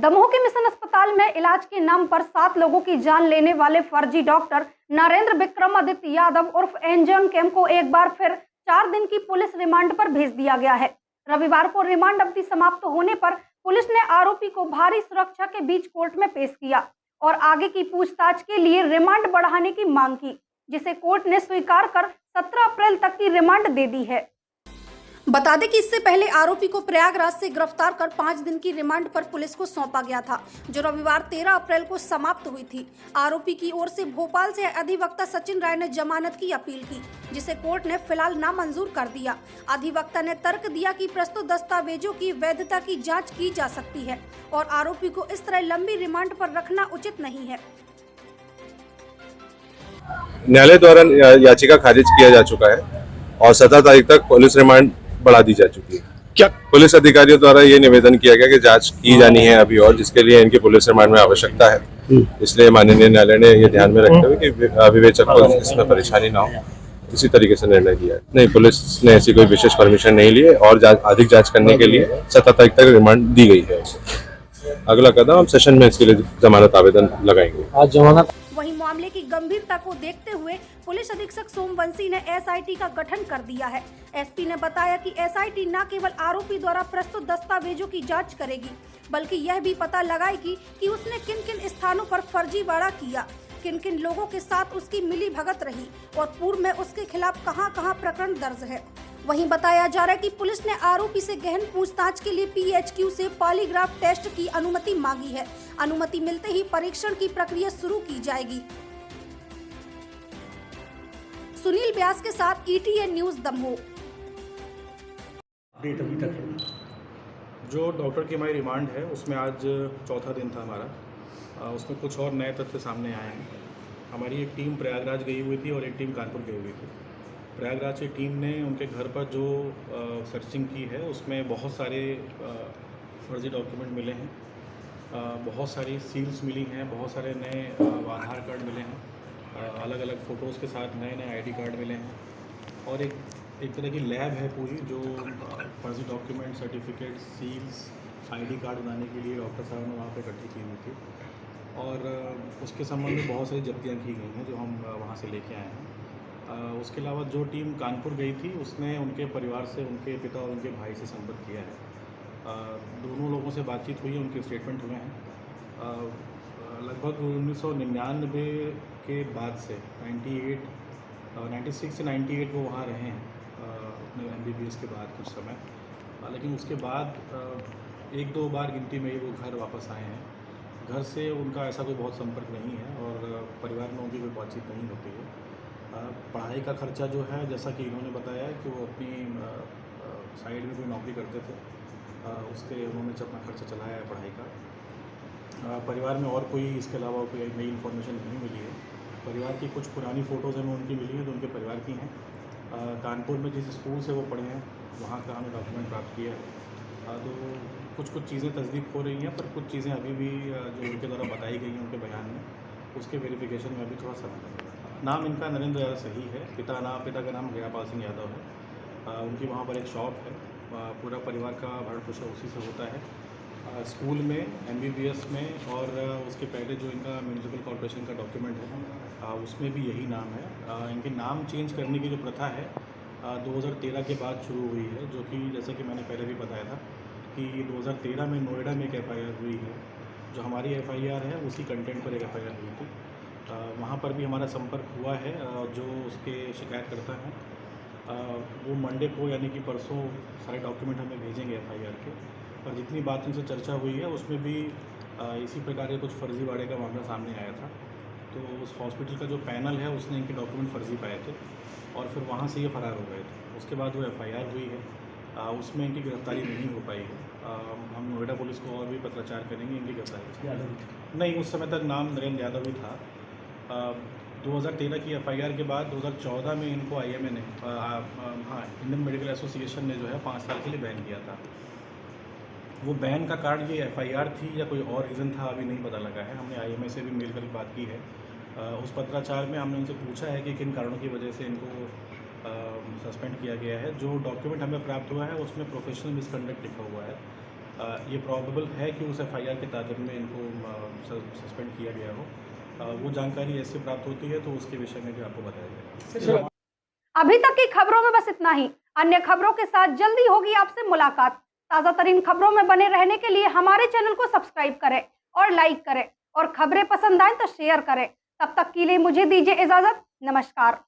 दमोह के मिशन अस्पताल में इलाज के नाम पर 7 लोगों की जान लेने वाले फर्जी डॉक्टर नरेंद्र विक्रमादित्य यादव उर्फ एंजन केम को एक बार फिर 4 दिन की पुलिस रिमांड पर भेज दिया गया है। रविवार को रिमांड अवधि समाप्त होने पर पुलिस ने आरोपी को भारी सुरक्षा के बीच कोर्ट में पेश किया और आगे की पूछताछ के लिए रिमांड बढ़ाने की मांग की, जिसे कोर्ट ने स्वीकार कर 17 अप्रैल तक की रिमांड दे दी है। बता दें कि इससे पहले आरोपी को प्रयागराज से गिरफ्तार कर 5 दिन की रिमांड पर पुलिस को सौंपा गया था, जो रविवार 13 अप्रैल को समाप्त हुई थी। आरोपी की ओर से भोपाल से अधिवक्ता सचिन राय ने जमानत की अपील की, जिसे कोर्ट ने फिलहाल नामंजूर कर दिया। अधिवक्ता ने तर्क दिया कि प्रस्तुत दस्तावेजों की वैधता की जाँच की जा सकती है और आरोपी को इस तरह लंबी रिमांड पर रखना उचित नहीं है। न्यायालय द्वारा याचिका खारिज किया जा चुका है और 17 तारीख तक पुलिस रिमांड बढ़ा दी जा चुकी है। क्या पुलिस अधिकारियों द्वारा ये निवेदन किया गया कि जांच की जानी है अभी, और जिसके लिए इनकी पुलिस रिमांड में आवश्यकता है। इसलिए माननीय न्यायालय ने ये ध्यान में रखते हुए कि विवेचक को इसमें परेशानी ना हो, इसी तरीके से निर्णय किया है। नहीं, पुलिस ने ऐसी कोई विशेष परमिशन नहीं ली है और अधिक जाँच करने के लिए 17 तारीख तक रिमांड दी गई है। अगला कदम हम सेशन में इसके लिए जमानत आवेदन लगाएंगे। आज जमानत। वहीं मामले की गंभीरता को देखते हुए पुलिस अधीक्षक सोमवंशी ने एसआईटी का गठन कर दिया है। एसपी ने बताया कि एसआईटी न केवल आरोपी द्वारा प्रस्तुत दस्तावेजों की जांच करेगी, बल्कि यह भी पता लगाएगी कि उसने किन किन स्थानों पर फर्जीवाड़ा किया, किन किन लोगों के साथ उसकी मिली भगत रही और पूर्व में उसके खिलाफ कहां-कहां प्रकरण दर्ज है। वहीं बताया जा रहा है कि पुलिस ने आरोपी से गहन पूछताछ के लिए पीएचक्यू से पॉलीग्राफ टेस्ट की अनुमति मांगी है। अनुमति मिलते ही परीक्षण की प्रक्रिया शुरू की जाएगी। सुनील व्यास के साथ ईटीएन न्यूज दमोह। अभी तक जो डॉक्टर की हमारी रिमांड है उसमें आज चौथा दिन था हमारा। उसमें कुछ और नए तथ्य सामने आए हैं। हमारी एक टीम प्रयागराज गई हुई थी और एक टीम कानपुर गई हुई थी। प्रयागराज की टीम ने उनके घर पर जो सर्चिंग की है उसमें बहुत सारे फर्जी डॉक्यूमेंट मिले हैं, बहुत सारी सील्स मिली हैं, बहुत सारे नए आधार कार्ड मिले हैं, अलग अलग फ़ोटोज़ के साथ नए नए आईडी कार्ड मिले हैं और एक तरह की लैब है पूरी जो फर्जी document, certificate, seals, ID card बनाने के लिए डॉक्टर साहब ने वहाँ पर इकट्ठी की हुई थी और उसके संबंध में बहुत सारी जब्तियाँ की गई हैं जो हम वहाँ से लेके आए हैं। उसके अलावा जो टीम कानपुर गई थी उसने उनके परिवार से, उनके पिता और उनके भाई से संपर्क किया है। दोनों लोगों से बातचीत हुई है, उनके स्टेटमेंट हुए हैं। लगभग 1999 के बाद से 96 से 98 वो वहाँ रहे हैं अपने MBBS के बाद कुछ समय, लेकिन उसके बाद 1-2 बार गिनती में ही वो घर वापस आए हैं। घर से उनका ऐसा कोई बहुत संपर्क नहीं है और परिवार में उनकी कोई बातचीत नहीं होती है। पढ़ाई का खर्चा जो है, जैसा कि इन्होंने बताया कि वो अपनी साइड में कोई नौकरी करते थे, उसके उन्होंने अपना खर्चा चलाया है पढ़ाई का। परिवार में और कोई इसके अलावा कोई नई इन्फॉर्मेशन नहीं मिली है। परिवार की कुछ पुरानी फ़ोटोज़ हमें उनकी मिली हैं जो उनके परिवार की हैं। कानपुर में जिस स्कूल से वो पढ़े हैं वहाँ का हमें डॉक्यूमेंट प्राप्त किया है। तो कुछ चीज़ें तस्दीक हो रही हैं, पर कुछ चीज़ें अभी भी जो उनके द्वारा बताई गई हैं उनके बयान में, उसके वेरिफिकेशन में अभी थोड़ा समय लगेगा। नाम इनका नरेंद्र यादव सही है, पिता का नाम गयापाल सिंह यादव है। उनकी वहाँ पर एक शॉप है, पूरा परिवार का भरण पोषण उसी से होता है। स्कूल में, MBBS में और उसके पहले जो इनका म्यूनिसिपल कॉर्पोरेशन का डॉक्यूमेंट है उसमें भी यही नाम है। इनके नाम चेंज करने की जो प्रथा है 2013 के बाद शुरू हुई है, जो कि जैसा कि मैंने पहले भी बताया था कि 2013 में नोएडा में एक FIR हुई है। जो हमारी FIR है उसी कंटेंट पर एक FIR हुई थी। वहाँ पर भी हमारा संपर्क हुआ है। जो उसके शिकायतकर्ता हैं वो मंडे को यानी कि परसों सारे डॉक्यूमेंट हमें भेजेंगे FIR के, और जितनी बात उनसे चर्चा हुई है उसमें भी इसी प्रकार के कुछ फर्जीवाड़े का मामला सामने आया था। तो उस हॉस्पिटल का जो पैनल है उसने इनके डॉक्यूमेंट फर्जी पाए थे और फिर वहाँ से ये फ़रार हो गए थे। उसके बाद वो FIR हुई है, उसमें इनकी गिरफ्तारी नहीं हो पाई है। हम नोएडा पुलिस को और भी पत्राचार करेंगे इनकी गिरफ्तारी। नहीं, उस समय तक नाम नरेंद्र यादव ही था। 2013 की FIR के बाद 2014 में इनको IMA ने इंडियन मेडिकल एसोसिएशन ने जो है 5 साल के लिए बैन किया था। वो बैन का कारण ये FIR थी या कोई और रीज़न था अभी नहीं पता लगा है। हमने IMA से भी मिल कर बात की है। उस पत्राचार में हमने उनसे पूछा है कि किन कारणों की वजह से इनको सस्पेंड किया गया है। जो डॉक्यूमेंट हमें प्राप्त हुआ है उसमें प्रोफेशनल मिसकंडक्ट लिखा हुआ है। ये प्रॉबेबल है कि उस FIR के ताजर में इनको सस्पेंड किया गया हो। वो जानकारी ऐसे प्राप्त होती है तो उसके विषय में भी आपको बताया जाएगा। अभी तक की खबरों में बस इतना ही। अन्य खबरों के साथ जल्दी होगी आपसे मुलाकात। ताज़ा तरीन खबरों में बने रहने के लिए हमारे चैनल को सब्सक्राइब करें और लाइक करें, और खबरें पसंद आए तो शेयर करें। तब तक के लिए मुझे दीजिए इजाजत। नमस्कार।